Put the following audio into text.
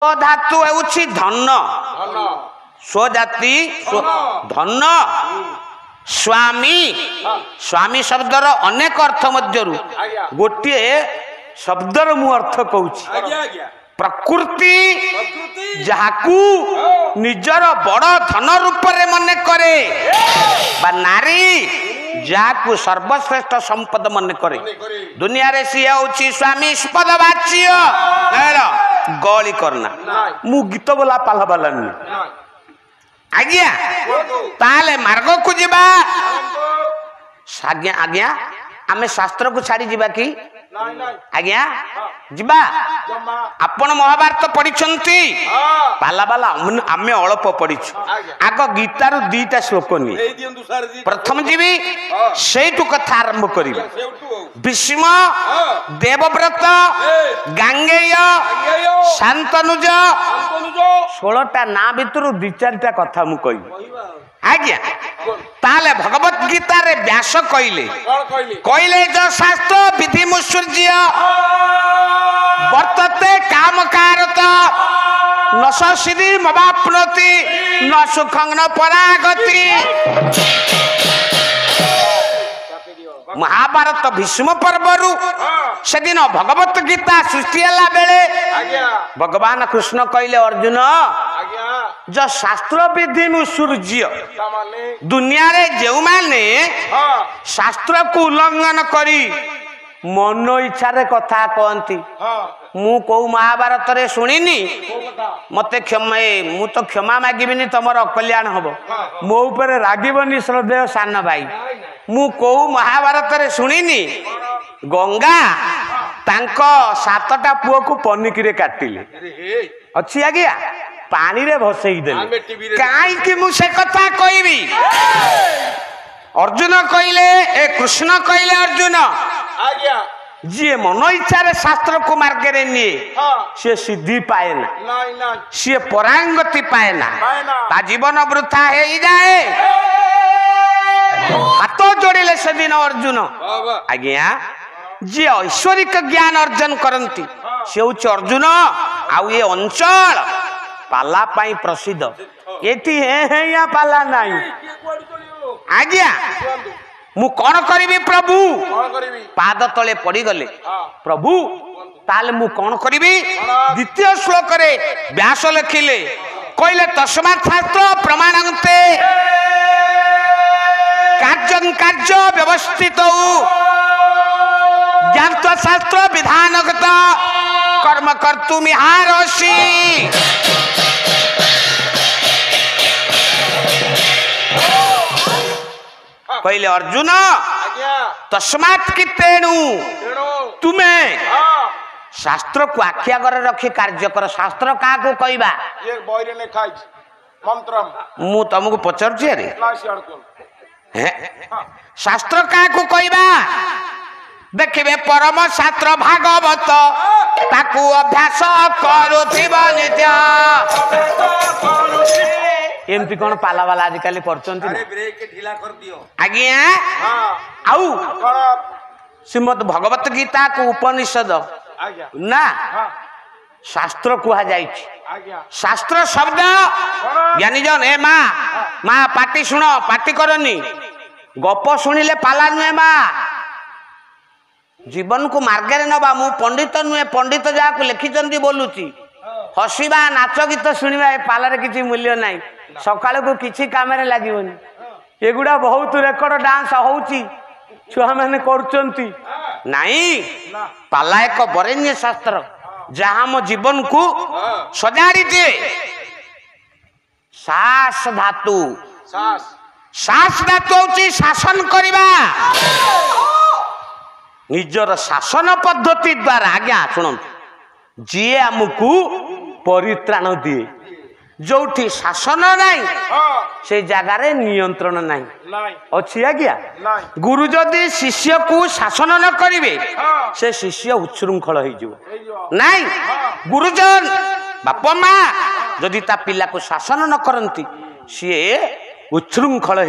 धातु ହେଉଛି ଧନ ସ୍ୱଜାତି ଧନ ସ୍ୱାମୀ ସ୍ୱାମୀ ଶବ୍ଦର ଅନେକ ଅର୍ଥ ମଧ୍ୟରୁ ଗୋଟିଏ ଶବ୍ଦର ମୁଁ ଅର୍ଥ କହୁଛି ପ୍ରକୃତି ଯାହାକୁ ନିଜର ବଡ଼ ଧନ ରୂପରେ ମନେ କରେ ବା ନାରୀ ଯାହାକୁ ସର୍ବଶ୍ରେଷ୍ଠ ସମ୍ପଦ ମନେ କରେ ଦୁନିଆରେ ସିଏ ହେଉଛି ସ୍ୱାମୀ ସ୍ପଦ ବାଚ୍ୟ ଗଳି କରନା ମୁଁ ଗୀତ ବୋଲା ପାଲା ବାଲା ନୁହେଁ ଆଜ୍ଞା ତାହେଲେ ମାର୍ଗକୁ ଯିବା ଆଜ୍ଞା ଆଜ୍ଞା ଆମେ ଶାସ୍ତ୍ରକୁ ଛାଡ଼ି ଯିବା କି ଆଜ୍ଞା ଯିବା ଆପଣ ମହାଭାରତ ପଢିଛନ୍ତି ପାଲା ବାଲା ଆମେ ଅଳ୍ପ ପଢିଛୁ ଆଗ ଗୀତାରୁ ଦିଟା ଶ୍ଲୋକ ନିଏ ପ୍ରଥମ ଯିବି ସେଇଠୁ କଥା ଆରମ୍ଭ କରିବି ଭୀଷ୍ମ ଦେବବ୍ରତ ଗାଙ୍ଗେୟ ଶାନ୍ତନୁଜ 16ଟା ନାଁ ଭିତରୁ 2-4ଟା କଥା ମୁଁ କହିବି ଆଜ୍ଞା ତାହେଲେ ଭଗବତ ଗୀତାରେ ବ୍ୟାସ କହିଲେ ଯ ଶାସ୍ତ୍ର ବିଧି ମୁତ୍ସର୍ଯ୍ୟ ବର୍ତ୍ତତେ କାମକାରତ ନ ସିଦ୍ଧି ମବାପ୍ନୋତି ନ ସୁଖଂ ନ ପରାଗତି महाभारत भीष्म पर्वरु सेदिन भगवत गीता सृष्टि होला बेले भगवान कृष्ण कहले अर्जुन जो शास्त्र विधि मुत्सर्ज्य दुनिया रे जेउ माने शास्त्र को उल्लंघन करी मन इच्छा रे कथा कहंती मु को महाभारत रे सुनिनी मते क्षमा मु तो क्षमा मागिबिनी तमर कल्याण हबो मो ऊपर रागिबनी श्रद्धेय सान भाई मु को महाभारत रे सुनिनी गंगा तांको 7टा पुओ को पनिकी रे काटिले अछि आज्ञा पानी रे भसई देले काई कि मु से कथा कहबी अर्जुन कहले ए कृष्ण कहले अर्जुन आज्ञा जी मन इच्छा रे शास्त्र को मार्ग रे निये से सिद्धि पाए ना से परांगति पाए ना ता जीवन वृथा हे जाए हाथ जोड़िले से दिन अर्जुन आज्ञा जी ऐश्वरिक ज्ञान अर्जन करती से हूँ अर्जुन आउ ये अंचल पाला पाई प्रसिद्ध एटी हे या पाला नहीं आज्ञा मु कौन करी प्रभु पाद तले पड़ी गले प्रभु ताले मु कौन करी द्वितीय श्लोक रे व्यास लिखिले कहले तस्मात् शास्त्र प्रमाणन्ते कार्य कार्य व्यवस्थित ज्ञात्वा शास्त्र विधानगत कर्म कर्तुमिहारसि कहले अर्जुन तस्मात् कि तेणु तुम्हें शास्त्र को आखि आगे रखी कार्य कर शास्त्र क्या को कहबा मु तुमको पचारुछि अरे शास्त्र क्या को कहबा देखिबे परम शास्त्र भागवत ताकू अभ्यास करुथिबा नित्य एमती कौन पाला वाला आजिकल पढ़ुंट आज्ञा आउ श्रीमद भगवत गीता को उपनिषद ना शास्त्र कहा शास्त्र शब्द ज्ञानी जन ए माँ पाटी शुण पाटी करनी गप शुणिले पाला नुहे माँ जीवन को मार्गे नवा मु पंडित नुहे पंडित जहाँ लिखिं बोलुची हसवा नाच गीत शुणा पालार किसी मूल्य नहीं सकाल को किसी काम लगे एगुड़ा बहुत रेकर्ड डांस होची छुआ मैंने करचंती नहीं पाला एक बरेण्य शास्त्र जहाँ मो जीवन को सजाड़ी दिए सास धातु सास धातु होची शासन करवा निजर शासन पद्धति द्वारा आज्ञा शुणु जी आमको परित्राण दिए जोठी शासन नहीं से जगार नियंत्रण नहीं अच्छी आज्ञा गुरु जदि शिष्य को शासन न करेंगे से शिष्य उच्छृंखल हो नहीं गुरुजन बापा माँ जदि ता पिला को शासन न करती सी उच्छृंखल